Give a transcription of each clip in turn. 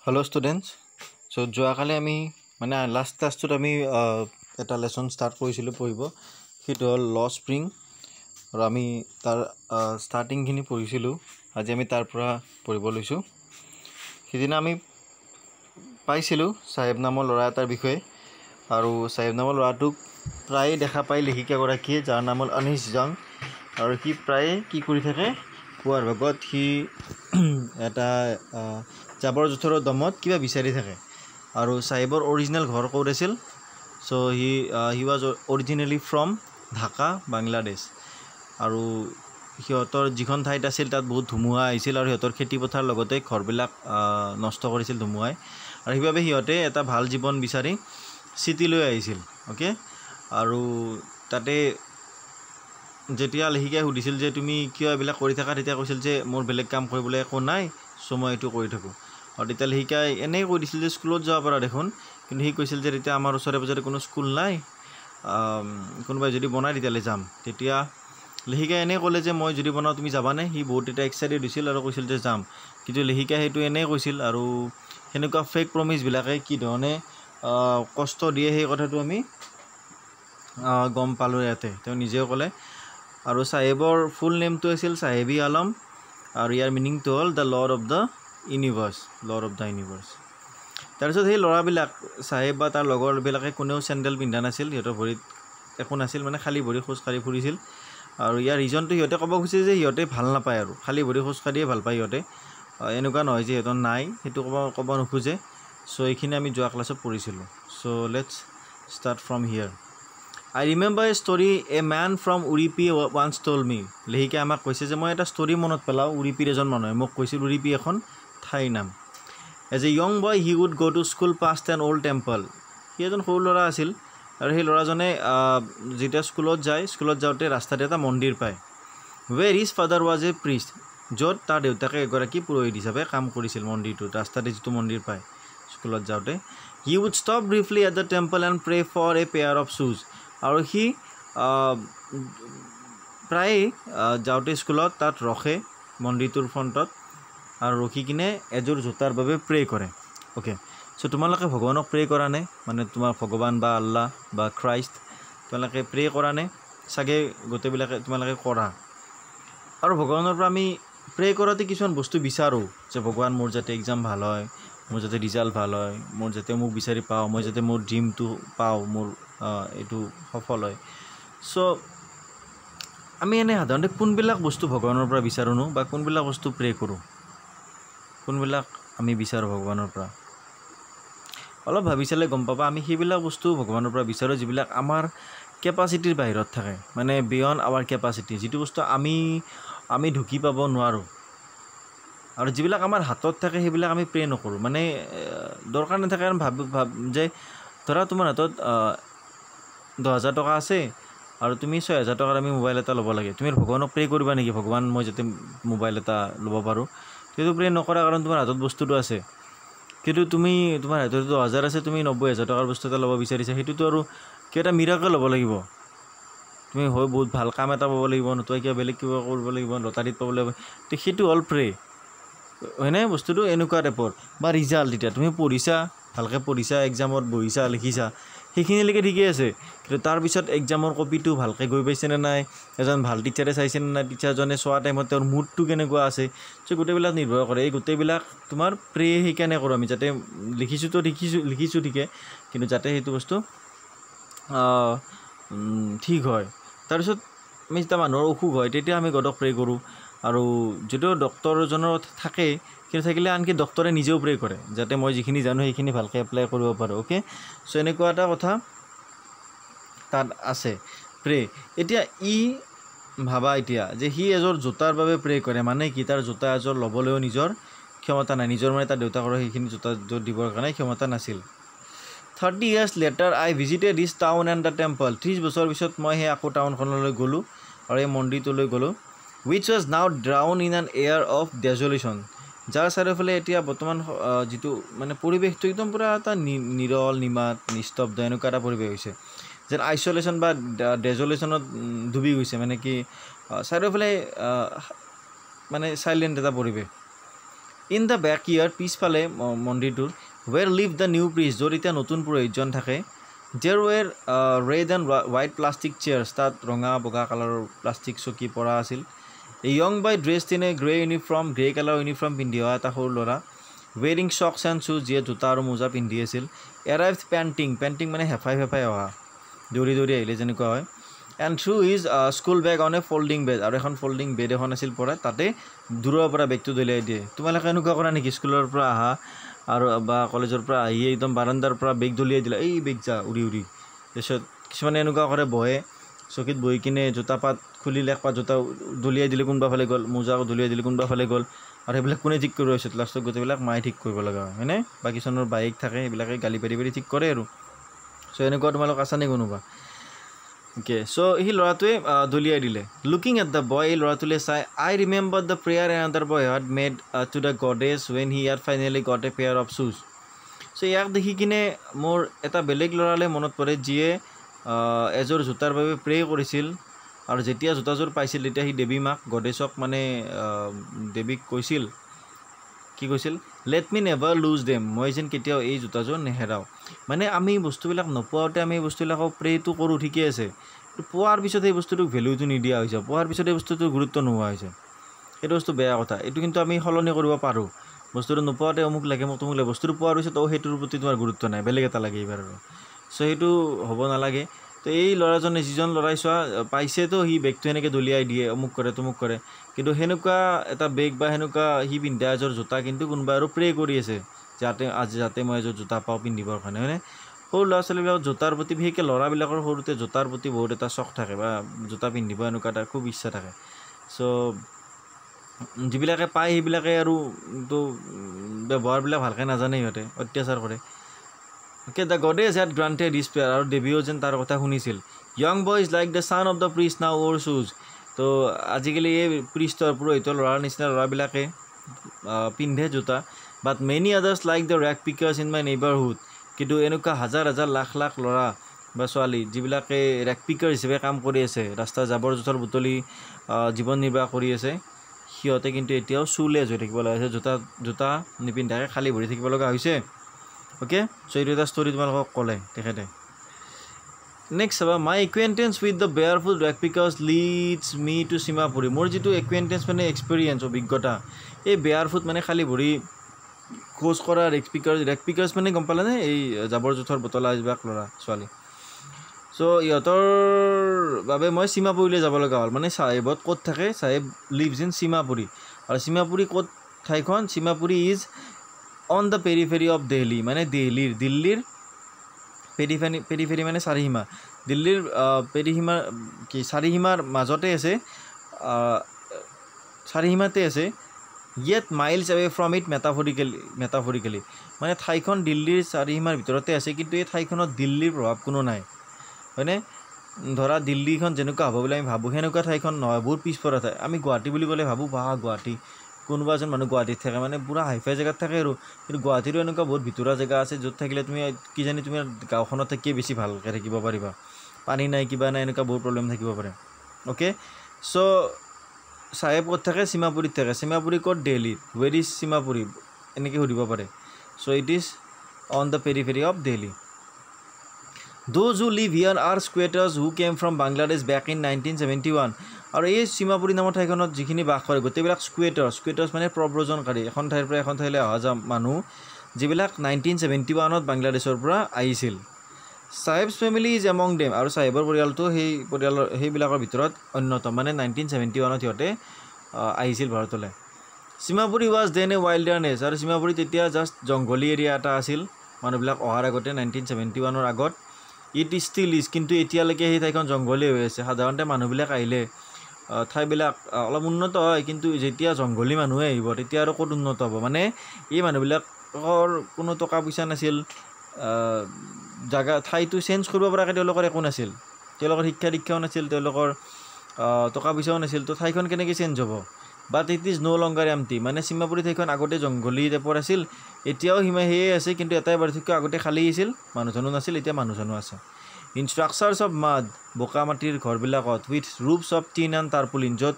Hello students. So যোৱাকালি আমি মানে লাষ্ট ক্লাছটোত আমি এটা লেসন ষ্টাৰ্ট কৰিছিলোঁ পঢ়িব সেইটো হ'ল ল স্প্ৰিং আৰু আমি তাৰ ষ্টাৰ্টিংখিনি পঢ়িছিলোঁ আজি আমি তাৰ পৰা পঢ়িব লৈছোঁ সিদিনা আমি পাইছিলোঁ সাহেব নামৰ ল'ৰা এটাৰ বিষয়ে আৰু সাহেব নামৰ ল'ৰাটোক প্ৰায় দেখা পাই লেখিকাগৰাকীয়ে যাৰ নাম হ'ল অনিশ জং আৰু সি প্ৰায় কি কৰি থাকে পুৱাৰ ভাগত সি এটা জাবৰ জোথৰৰ দমত কিবা বিচাৰি থাকে আৰু সাহেবৰ অৰিজিনেল ঘৰ ক'ত আছিল so he was originally from Dhaka Bangladesh আৰু সিহঁতৰ যিখন ঠাইত আছিল তাত বহুত ধুমুহা আহিছিল আৰু সিহঁতৰ খেতি পথাৰ লগতে ঘৰবিলাক নষ্ট কৰিছিল ধুমুহাই আৰু সেইবাবে সিহঁতে এটা ভাল জীৱন বিচাৰি চিটিলৈ আহিছিল ওকে আৰু তাতে যেতিয়া লেখিকাই সুধিছিল যে তুমি কিয় এইবিলাক কৰি থাকা তেতিয়া কৈছিল যে মোৰ বেলেগ কাম কৰিবলৈ একো নাই সো মই এইটো কৰি থাকোঁ আৰু তেতিয়া লেখিকাই এনেই কৈ দিছিল যে স্কুলত যাব পৰা দেখোন কিন্তু সি কৈছিল যে তেতিয়া আমাৰ ওচৰে পাজৰে কোনো স্কুল নাই কোনোবাই যদি বনাই তেতিয়ালৈ যাম তেতিয়া লেখিকাই এনেই ক'লে যে মই যদি বনাওঁ তুমি যাবানে সি বহুত এটা এক্সাইটেড হৈছিল আৰু কৈছিল যে যাম কিন্তু লেখিকাই সেইটো এনেই কৈছিল আৰু সেনেকুৱা ফেক প্ৰমিছবিলাকে কি ধৰণে কষ্ট দিয়ে সেই কথাটো আমি গম পালোঁ ইয়াতে তেওঁ নিজেও ক'লে আৰু সাহেবৰ ফুল নেমটো আছিল সাহেবী আলম আৰু ইয়াৰ মিনিংটো হ'ল the lord of the universe তাৰপিছত সেই ল'ৰাবিলাক সাহেব বা তাৰ লগৰবিলাকে কোনেও চেণ্ডেল পিন্ধা নাছিল সিহঁতৰ ভৰিত একো নাছিল মানে খালী ভৰি খোজকাঢ়ি ফুৰিছিল আৰু ইয়াৰ ৰিজনটো সিহঁতে ক'ব খুজিছে যে সিহঁতে ভাল নাপায় আৰু খালী ভৰি খোজকাঢ়িয়ে ভাল পায় সিহঁতে এনেকুৱা নহয় যে সিহঁতৰ নাই সেইটো ক'ব নোখোজে চ' এইখিনি আমি যোৱা ক্লাছত পঢ়িছিলোঁ so' let's start from here I remember a story a man from Uripi once told me. লেখিকাই আমাক কৈছে যে মই এটা ষ্টৰী মনত পেলাওঁ উৰিপিৰ এজন মানুহে মোক কৈছিল উৰিপি এখন ঠাইৰ নাম As a young boy he would go to school past an old temple. সি এজন সৰু ল'ৰা আছিল আৰু সেই ল'ৰাজনে যেতিয়া স্কুলত যাওঁতে ৰাস্তাতে এটা মন্দিৰ পায় where his father was a priest. য'ত তাৰ দেউতাকে এগৰাকী পুৰোহিত হিচাপে কাম কৰিছিল মন্দিৰটোত ৰাস্তাতে যিটো মন্দিৰ পায় স্কুলত যাওঁতে he would stop briefly at the temple and pray for a pair of shoes. আৰু সি প্ৰায় যাওঁতে স্কুলত তাত ৰখে মন্দিৰটোৰ ফ্ৰণ্টত আৰু ৰখি কিনে এযোৰ জোতাৰ বাবে প্ৰে কৰে অ'কে চ' তোমালোকে ভগৱানক প্ৰে কৰা নে মানে তোমাৰ ভগৱান বা আল্লাহ বা খ্ৰাইষ্ট তোমালোকে প্ৰে কৰা নে চাগে গোটেইবিলাকে তোমালোকে কৰা আৰু ভগৱানৰ পৰা আমি প্ৰে কৰাতে কিছুমান বস্তু বিচাৰোঁ যে ভগৱান মোৰ যাতে এক্সাম ভাল হয় মোৰ যাতে ৰিজাল্ট ভাল হয় মোৰ যাতে মোক বিচাৰি পাওঁ মই যাতে মোৰ ড্ৰিমটো পাওঁ মোৰ এইটো সফল হয় চ' আমি এনে সাধাৰণতে কোনবিলাক বস্তু ভগৱানৰ পৰা বিচাৰোঁ বা কোনবিলাক বস্তু প্ৰে কৰোঁ কোনবিলাক আমি বিচাৰোঁ ভগৱানৰ পৰা অলপ ভাবি চালে গম পাবা আমি সেইবিলাক বস্তু ভগৱানৰ পৰা বিচাৰোঁ যিবিলাক আমাৰ কেপাচিটিৰ বাহিৰত থাকে মানে বিয়ণ্ড আৱাৰ কেপাচিটি যিটো বস্তু আমি ঢুকি পাব নোৱাৰোঁ আৰু যিবিলাক আমাৰ হাতত থাকে সেইবিলাক আমি প্ৰে নকৰোঁ মানে দৰকাৰ নাথাকে আৰু ভাব যে ধৰা তোমাৰ হাতত 10,000 টকা আছে আৰু তুমি 6,000 টকাৰ আমি মোবাইল এটা ল'ব লাগে তুমি ভগৱানক প্ৰে কৰিবা নেকি ভগৱান মই যাতে মোবাইল এটা ল'ব পাৰোঁ সেইটো প্ৰে নকৰা কাৰণ তোমাৰ হাতত বস্তুটো আছে কিন্তু তুমি তোমাৰ হাতত 10,000 আছে তুমি 90,000 টকাৰ বস্তু এটা ল'ব বিচাৰিছা সেইটোতো আৰু কিবা এটা মিৰাকেল ল'ব লাগিব তুমি হয় বহুত ভাল কাম এটা পাব লাগিব নতুবা কিবা বেলেগ কিবা কৰিব লাগিব লটাৰীত পাব লাগিব তো সেইটো হ'ল প্ৰে হয়নে বস্তুটো এনেকুৱা টাইপৰ বা ৰিজাল্ট এতিয়া তুমি পঢ়িছা ভালকৈ পঢ়িছা এক্সামত বহিছা লিখিছা সেইখিনিলৈকে ঠিকেই আছে কিন্তু তাৰপিছত এক্সামৰ কপিটো ভালকৈ গৈ পাইছেনে নাই এজন ভাল টিচাৰে চাইছেনে নাই টিচাৰজনে চোৱা টাইমত তেওঁৰ মুডটো কেনেকুৱা আছে চ' গোটেইবিলাক নিৰ্ভৰ কৰে এই গোটেইবিলাক তোমাৰ প্ৰে সেইকাৰণে কৰোঁ আমি যাতে লিখিছোঁ ঠিকে কিন্তু যাতে সেইটো বস্তু ঠিক হয় তাৰপিছত আমি যেতিয়া মানুহৰ অসুখ হয় তেতিয়া আমি গডক প্ৰে কৰোঁ আৰু যদিও ডক্তৰজনৰ থাকে কিন্তু থাকিলে আনকি ডক্তৰে নিজেও প্ৰে কৰে যাতে মই যিখিনি জানো সেইখিনি ভালকৈ এপ্লাই কৰিব পাৰোঁ অ'কে চ' এনেকুৱা এটা কথা তাত আছে প্ৰে এতিয়া ভাবা এতিয়া যে সি এযোৰ জোতাৰ বাবে প্ৰে কৰে মানে কি তাৰ জোতা এযোৰ ল'বলৈও নিজৰ ক্ষমতা নাই নিজৰ মানে তাৰ দেউতাকৰ সেইখিনি জোতা দিবৰ কাৰণে ক্ষমতা নাছিল 30 years later I visited this town and the temple 30 বছৰ পিছত মই সেই আকৌ টাউনখনলৈ গ'লোঁ আৰু এই মন্দিৰটোলৈ গ'লোঁ which was now drowned in an air of desolation যাৰ চাৰিওফালে এতিয়া বৰ্তমান যিটো মানে পৰিৱেশটো একদম পূৰা এটা নিৰল নিমাত নিস্তব্ধ এনেকুৱা এটা পৰিৱেশ হৈছে যেন আইচলেশ্যন বা ডেজলেশ্যনত ডুবি গৈছে মানে কি চাৰিওফালে মানে চাইলেণ্ট এটা পৰিৱেশ ইন দ্য বেক ইয়াৰ্ড পিছফালে মন্দিৰটোৰ where live the new priest য'ত এতিয়া নতুন পুৰোহিতজন থাকে there were red and white plastic chairs তাত ৰঙা বগা কালাৰৰ প্লাষ্টিক চকী পৰা আছিল a young boy dressed in a grey uniform grey কালাৰৰ ইউনিফৰ্ম পিন্ধি অহা এটা সৰু ল'ৰা ৱেৰিং শ্বক্স এণ্ড শ্বুজ যিয়ে জোতা আৰু মোজা পিন্ধি আছিল এৰাইভড পেণ্টিং মানে হেফাই অহা দৌৰি আহিলে যেনেকুৱা হয় and through is school bag on a folding bed আৰু এখন ফল্ডিং বেড এখন আছিল পৰা তাতে দূৰৰ পৰা বেগটো দলিয়াই দিয়ে তোমালোকে এনেকুৱা কৰা নেকি স্কুলৰ পৰা আহা আৰু বা কলেজৰ পৰা আহি একদম বাৰাণ্ডাৰ পৰা বেগ দলিয়াই দিলা এই বেগ যা উৰি তাৰপিছত কিছুমানে এনেকুৱা কৰে বহে চকীত বহি কিনে জোতা পাত খুলিলে এক পাত জোতা দলিয়াই দিলে কোনোবা ফালে গ'ল মোজা দলিয়াই দিলে কোনোবা ফালে গ'ল আৰু সেইবিলাক কোনে ঠিক কৰিব আহিছে লাষ্টত গোটেইবিলাক মায়ে ঠিক কৰিব লগা হয় হয়নে বা কিছুমানৰ বাইক থাকে সেইবিলাকে গালি পাৰি ঠিক কৰে আৰু চ' এনেকুৱা তোমালোক আছা নে কোনোবা অ'কে চ' সি ল'ৰাটোৱে দলিয়াই দিলে লুকিং এট দ্য বয় এই ল'ৰাটোলৈ চাই I remember the prayer and other boy had made to the goddess when he are finally got a pair of শ্বুজ চ' ইয়াক দেখি কিনে মোৰ এটা বেলেগ ল'ৰালৈ মনত পৰে যিয়ে এযোৰ জোতাৰ বাবে প্ৰে কৰিছিল আৰু যেতিয়া জোতাযোৰ পাইছিল তেতিয়া সি দেৱী মাক গডেছক মানে দেৱীক কৈছিল কি কৈছিল let me never lose them মই যেন কেতিয়াও এই জোতাযোৰ নেহেৰাওঁ মানে আমি বস্তুবিলাক নোপোৱাওঁতে আমি এই বস্তুবিলাকক প্ৰেটো কৰোঁ ঠিকেই আছে কিন্তু পোৱাৰ পিছত এই বস্তুটোক ভেলুটো নিদিয়া হৈছে পোৱাৰ পিছত এই বস্তুটোৰ গুৰুত্ব নোহোৱা হৈছে এইটো বস্তু বেয়া কথা এইটো কিন্তু আমি সলনি কৰিব পাৰোঁ বস্তুটো নোপোৱাতে অমুক লাগে মোক তমুক লাগে বস্তুটো পোৱাৰ পিছত সেইটোৰ প্ৰতি তোমাৰ গুৰুত্ব নাই বেলেগ এটা লাগে এইবাৰ আৰু চ' সেইটো হ'ব নালাগে তো এই ল'ৰাজনে যিজন ল'ৰাই চোৱা পাইছেতো সি বেগটো এনেকৈ দলিয়াই দিয়ে অমুক কৰে তমুক কৰে কিন্তু সেনেকুৱা এটা বেগ বা সেনেকুৱা সি পিন্ধা এযোৰ জোতা কিন্তু কোনোবাই আৰু প্ৰে কৰি আছে যাতে মই এযোৰ জোতা পাওঁ পিন্ধিবৰ কাৰণে হয়নে সৰু ল'ৰা ছোৱালীবিলাকৰ জোতাৰ প্ৰতি বিশেষকৈ ল'ৰাবিলাকৰ সৰুতে জোতাৰ প্ৰতি বহুত এটা চখ থাকে বা জোতা পিন্ধিব এনেকুৱা এটা খুব ইচ্ছা থাকে চ' যিবিলাকে পায় সেইবিলাকে আৰু তো ব্যৱহাৰবিলাক ভালকৈ নাজানে সিহঁতে অত্যাচাৰ কৰে okay the goddess had granted his prayer আৰু দেৱীও যেন তাৰ কথা শুনিছিল young boys like the son of the priest now or শ্বুজ তো আজিকালি এই প্ৰিষ্টৰ পুৰোহিতৰ ল'ৰাৰ নিচিনা ল'ৰাবিলাকে পিন্ধে জোতা but many others like the rag pickers in my neighbourhood কিন্তু এনেকুৱা হাজাৰ লাখ ল'ৰা বা ছোৱালী যিবিলাকে ৰেক পিকাৰ হিচাপে কাম কৰি আছে ৰাস্তাৰ জাবৰ জোঁথৰ বুটলি জীৱন নিৰ্বাহ কৰি আছে সিহঁতে কিন্তু এতিয়াও শ্বুলেছ হৈ থাকিব লগা হৈছে জোতা নিপিন্ধাকৈ খালী ভৰি থাকিব লগা হৈছে অ'কে চ' এইটো এটা ষ্টৰি তোমালোকক ক'লে তেখেতে নেক্সট চাবা my acquaintance with the barefoot rag pickers leads me to Seemapuri মোৰ যিটো একুৱেণ্টেঞ্চ মানে এক্সপিৰিয়েঞ্চ অভিজ্ঞতা এই বেয়াৰফুট মানে খালী ভৰি খোজ কৰা ৰেক পিকাৰ্ছ মানে গম পালানে এই জাবৰ জোঁথৰ বটলা যিবিলাক ল'ৰা ছোৱালী চ' ইহঁতৰ বাবে মই সীমাপুৰীলৈ যাব লগা হ'ল মানে চাহেবত ক'ত থাকে চাহেব লিভছ ইন সীমাপুৰী আৰু সীমাপুৰী ক'ত ঠাইখন Seemapuri is on the periphery of Delhi মানে দিল্লীৰ পেৰিফেৰি মানে চাৰিসীমা দিল্লীৰ চাৰিসীমাৰ মাজতে আছে চাৰিসীমাতে আছে yet miles away from it metaphorically মানে ঠাইখন দিল্লীৰ চাৰিসীমাৰ ভিতৰতে আছে কিন্তু এই ঠাইখনত দিল্লীৰ প্ৰভাৱ কোনো নাই হয়নে ধৰা দিল্লীখন যেনেকুৱা হ'ব বুলি আমি ভাবোঁ সেনেকুৱা ঠাইখন নহয় বহুত পিছপৰা ঠাই আমি গুৱাহাটী বুলি ক'লে ভাবোঁ গুৱাহাটী কোনোবা এজন মানুহ গুৱাহাটীত থাকে মানে পূৰা হাইফাই জেগাত থাকে আৰু কিন্তু গুৱাহাটীৰো এনেকুৱা বহুত ভিতৰুৱা জেগা আছে য'ত থাকিলে তুমি কিজানি তুমি গাঁওখনত থাকিয়ে বেছি ভালকৈ থাকিব পাৰিবা পানী নাই কিবা নাই এনেকুৱা বহুত প্ৰব্লেম থাকিব পাৰে অ'কে চ' চাহেব ক'ত থাকে সীমাপুৰীত থাকে সীমাপুৰী ক'ত দিল্লীত ৱেৰ ইজ সীমাপুৰী এনেকৈ সুধিব পাৰে so' it is on the periphery of Delhi Those who live here are squatters who came from Bangladesh back in 1971 আৰু এই সীমাপুৰী নামৰ ঠাইখনত যিখিনি বাস কৰে গোটেইবিলাক স্কুৱেটাৰ্ছ মানে প্ৰব্ৰজনকাৰী এখন ঠাইৰ পৰা এখন ঠাইলৈ অহা যোৱা মানুহ যিবিলাক 1971ত বাংলাদেশৰ পৰা আহিছিল চাহেবছ ফেমিলি ইজ এমং দেম আৰু চাহেবৰ পৰিয়ালটো সেইবিলাকৰ ভিতৰত অন্যতম মানে 1971ত সিহঁতে আহিছিল ভাৰতলৈ সীমাপুৰী ৱাজ দেন এ ৱাইল্ডাৰনেছ আৰু সীমাপুৰী তেতিয়া জাষ্ট জংঘলী এৰিয়া এটা আছিল মানুহবিলাক অহাৰ আগতে 1971ৰ আগত ইট ষ্টিল ইজ কিন্তু এতিয়ালৈকে সেই ঠাইখন জংঘলী হৈ আছে সাধাৰণতে মানুহবিলাক আহিলে ঠাইবিলাক অলপ উন্নত হয় কিন্তু যেতিয়া জংঘলী মানুহে আহিব তেতিয়া আৰু ক'ত উন্নত হ'ব মানে এই মানুহবিলাকৰ কোনো টকা পইচা নাছিল ঠাইটো চেঞ্জ কৰিব পৰাকৈ তেওঁলোকৰ একো নাছিল তেওঁলোকৰ শিক্ষা দীক্ষাও নাছিল তেওঁলোকৰ টকা পইচাও নাছিল তো ঠাইখন কেনেকৈ চেঞ্জ হ'ব but it is no' longer empty মানে সীমাপুৰী ঠাইখন আগতে জংঘলী টাইপৰ আছিল এতিয়াও সেয়ে আছে কিন্তু এটাই পাৰ্থক্য আগতে খালী আছিল মানুহ চানুহ নাছিল এতিয়া মানুহ চানুহ আছে ইন ষ্ট্ৰাকচাৰ্ছ অফ মাড বোকা মাটিৰ ঘৰবিলাকত উইথ ৰুফছ অফ টিন এণ্ড টাৰ্পুলিন য'ত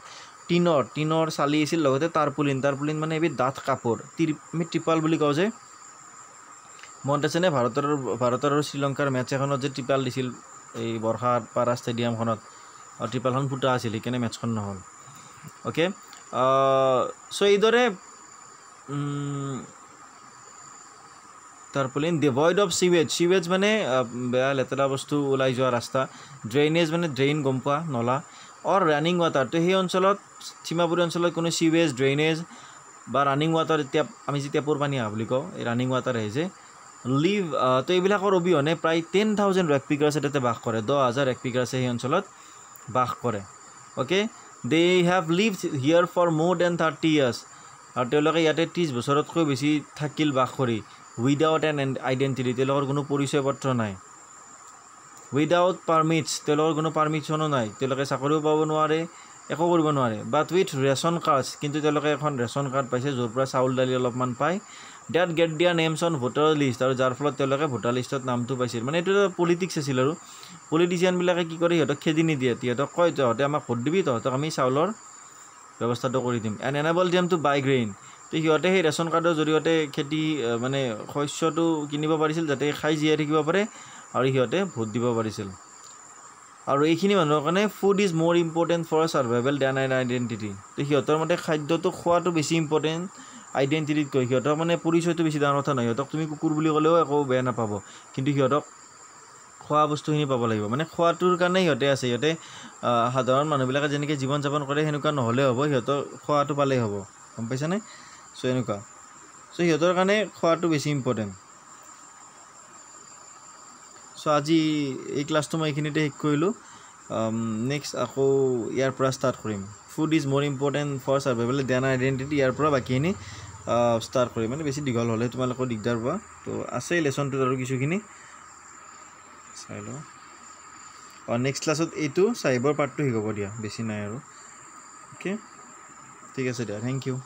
টিনৰ চালি আছিল লগতে টাৰ্পুলিন মানে এবিধ ডাঠ কাপোৰ আমি ত্ৰিপাল বুলি কওঁ যে মনত আছেনে ভাৰতৰ আৰু শ্ৰীলংকাৰ মেটচ এখনত যে ত্ৰিপাল দিছিল এই বৰ্ষাপাৰা ষ্টেডিয়ামখনত ত্ৰিপালখন ফুটা আছিল সেইকাৰণে মেটচখন নহ'ল অ'কে চ' এইদৰে টাৰ্পুলিন ডিভইড অফ চিৱেজ মানে বেয়া লেতেৰা বস্তু ওলাই যোৱা ৰাস্তা ড্ৰেইনেজ মানে ড্ৰেইন গম পোৱা নলা অৰ ৰানিং ৱাটাৰ তো সেই অঞ্চলত সীমাপুৰী অঞ্চলত কোনো চিৱেজ ড্ৰেইনেজ বা ৰানিং ৱাটাৰ এতিয়া আমি যে টেপৰ পানী আহা বুলি কওঁ এই ৰানিং ৱাটাৰ আহে যে লিভ তো এইবিলাকৰ অবিহনে প্ৰায় 10,000 ৰেকপিকাৰ্ছে তাতে বাস কৰে 10,000 ৰেকপিকাৰ্ছে সেই অঞ্চলত বাস কৰে okay they have lived here for more than 30 years আৰু তেওঁলোকে ইয়াতে 30 বছৰতকৈ বেছি থাকিল বাস কৰি উইদাউট এন আইডেণ্টিটি তেওঁলোকৰ কোনো পৰিচয় পত্ৰ নাই উইদাউট পাৰ্মিটছ তেওঁলোকৰ কোনো পাৰ্মিশ্যনো নাই তেওঁলোকে চাকৰিও পাব নোৱাৰে একো কৰিব নোৱাৰে বাট উইথ ৰেচন কাৰ্ডছ কিন্তু তেওঁলোকে এখন ৰেচন কাৰ্ড পাইছে য'ৰ পৰা চাউল দালি অলপমান পায় ডেট গেট দিয়াৰ নেমছ অন ভোটাৰ লিষ্ট আৰু যাৰ ফলত তেওঁলোকে ভোটাৰ লিষ্টত নামটো পাইছিল মানে এইটো এটা পলিটিক্স আছিল আৰু পলিটিচিয়ানবিলাকে কি কৰে সিহঁতক খেদি নিদিয়ে সিহঁতক কয় তহঁতে আমাক ভোট দিবি তহঁতক আমি চাউলৰ ব্যৱস্থাটো কৰি দিম and enable them to buy grain তো সিহঁতে সেই ৰেচন কাৰ্ডৰ জৰিয়তে খেতি মানে শস্যটো কিনিব পাৰিছিল যাতে খাই জীয়াই থাকিব পাৰে আৰু সিহঁতে ভোট দিব পাৰিছিল আৰু এইখিনি মানুহৰ কাৰণে food is more important for survival than an identity তো সিহঁতৰ মতে খাদ্যটো খোৱাটো বেছি ইম্পৰ্টেণ্ট আইডেণ্টিটিতকৈ সিহঁতৰ মানে পৰিচয়টো বেছি ডাঙৰ কথা নহয় সিহঁতক তুমি কুকুৰ বুলি ক'লেও একো বেয়া নাপাব কিন্তু সিহঁতক খোৱা বস্তুখিনি পাব লাগিব মানে খোৱাটোৰ কাৰণে সিহঁতে আছে সিহঁতে সাধাৰণ মানুহবিলাকে যেনেকৈ জীৱন যাপন কৰে সেনেকুৱা নহ'লেও হ'ব সিহঁতৰ খোৱাটো পালেই হ'ব গম পাইছানে চ' এনেকুৱা চ' সিহঁতৰ কাৰণে খোৱাটো বেছি ইম্পৰ্টেণ্ট চ' আজি এই ক্লাছটো মই এইখিনিতে শেষ কৰিলোঁ নেক্সট আকৌ ইয়াৰ পৰা ষ্টাৰ্ট কৰিম food is more important for survival than identity ইয়াৰ পৰা বাকীখিনি ষ্টাৰ্ট কৰিম মানে বেছি দীঘল হ'লে তোমালোকৰ দিগদাৰ পোৱা তো আছেই লেচনটোত আৰু কিছুখিনি চাই লওঁ নেক্সট ক্লাছত এইটো চাইবৰ পাৰ্টটো শিকাব দিয়া বেছি নাই আৰু অ'কে ঠিক আছে দিয়া থেংক ইউ